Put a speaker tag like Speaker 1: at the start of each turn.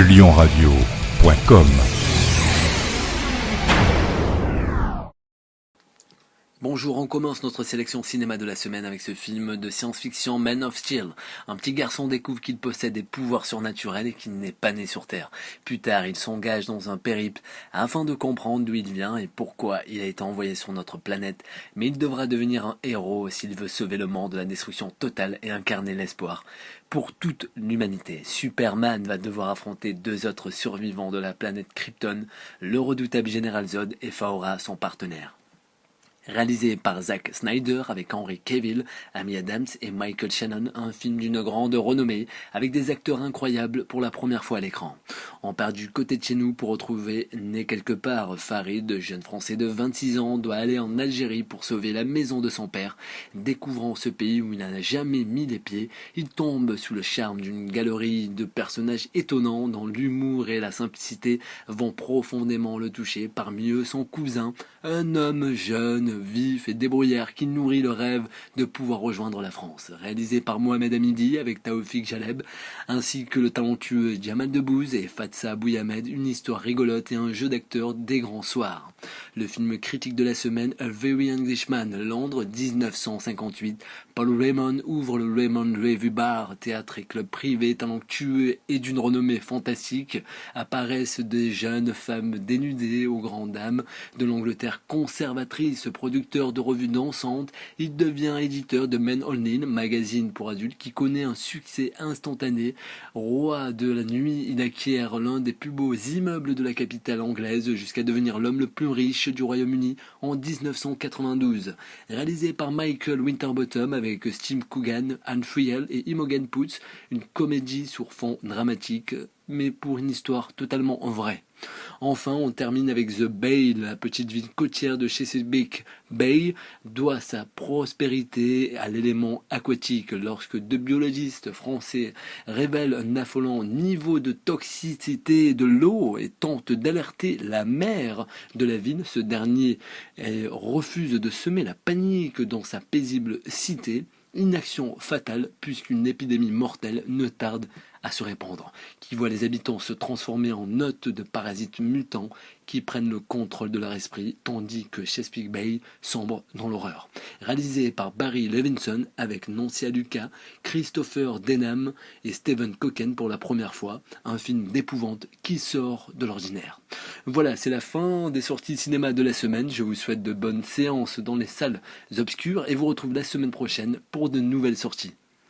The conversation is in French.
Speaker 1: lyonradio.com.
Speaker 2: Bonjour, on commence notre sélection cinéma de la semaine avec ce film de science-fiction Man of Steel. Un petit garçon découvre qu'il possède des pouvoirs surnaturels et qu'il n'est pas né sur Terre. Plus tard, il s'engage dans un périple afin de comprendre d'où il vient et pourquoi il a été envoyé sur notre planète. Mais il devra devenir un héros s'il veut sauver le monde de la destruction totale et incarner l'espoir pour toute l'humanité. Superman va devoir affronter deux autres survivants de la planète Krypton, le redoutable Général Zod et Faora, son partenaire. Réalisé par Zack Snyder avec Henry Cavill, Amy Adams et Michael Shannon, un film d'une grande renommée avec des acteurs incroyables pour la première fois à l'écran. On part du côté de chez nous pour retrouver né quelque part. Farid, jeune français de 26 ans, doit aller en Algérie pour sauver la maison de son père. Découvrant ce pays où il n'a jamais mis les pieds, il tombe sous le charme d'une galerie de personnages étonnants dont l'humour et la simplicité vont profondément le toucher. Parmi eux, son cousin, un homme jeune, vif et débrouillard qui nourrit le rêve de pouvoir rejoindre la France. Réalisé par Mohamed Hamidi avec Taoufik Jaleb, ainsi que le talentueux Jamal Debbouze et Fatsa Bouyamed, une histoire rigolote et un jeu d'acteurs des grands soirs. Le film critique de la semaine, A Very Englishman, Londres, 1958. Paul Raymond ouvre le Raymond Revue Bar, théâtre et club privé talentueux et d'une renommée fantastique. Apparaissent des jeunes femmes dénudées aux grandes dames de l'Angleterre conservatrice. Producteur de revues dansantes, il devient éditeur de Men Only, magazine pour adultes qui connaît un succès instantané. Roi de la nuit, il acquiert l'un des plus beaux immeubles de la capitale anglaise jusqu'à devenir l'homme le plus riche du Royaume-Uni en 1992. Réalisé par Michael Winterbottom avec Steve Coogan, Anne Friel et Imogen Poots, une comédie sur fond dramatique mais pour une histoire totalement vraie. Enfin, on termine avec The Bay, la petite ville côtière de Chesapeake Bay doit sa prospérité à l'élément aquatique. Lorsque deux biologistes français révèlent un affolant niveau de toxicité de l'eau et tentent d'alerter la maire de la ville, ce dernier refuse de semer la panique dans sa paisible cité. Inaction fatale puisqu'une épidémie mortelle ne tarde à se répandre, qui voit les habitants se transformer en hôtes de parasites mutants qui prennent le contrôle de leur esprit, tandis que Chesapeake Bay sombre dans l'horreur. Réalisé par Barry Levinson avec Nancy Lucas, Christopher Denham et Stephen Cohen pour la première fois, un film d'épouvante qui sort de l'ordinaire. Voilà, c'est la fin des sorties cinéma de la semaine. Je vous souhaite de bonnes séances dans les salles obscures et vous retrouve la semaine prochaine pour de nouvelles sorties.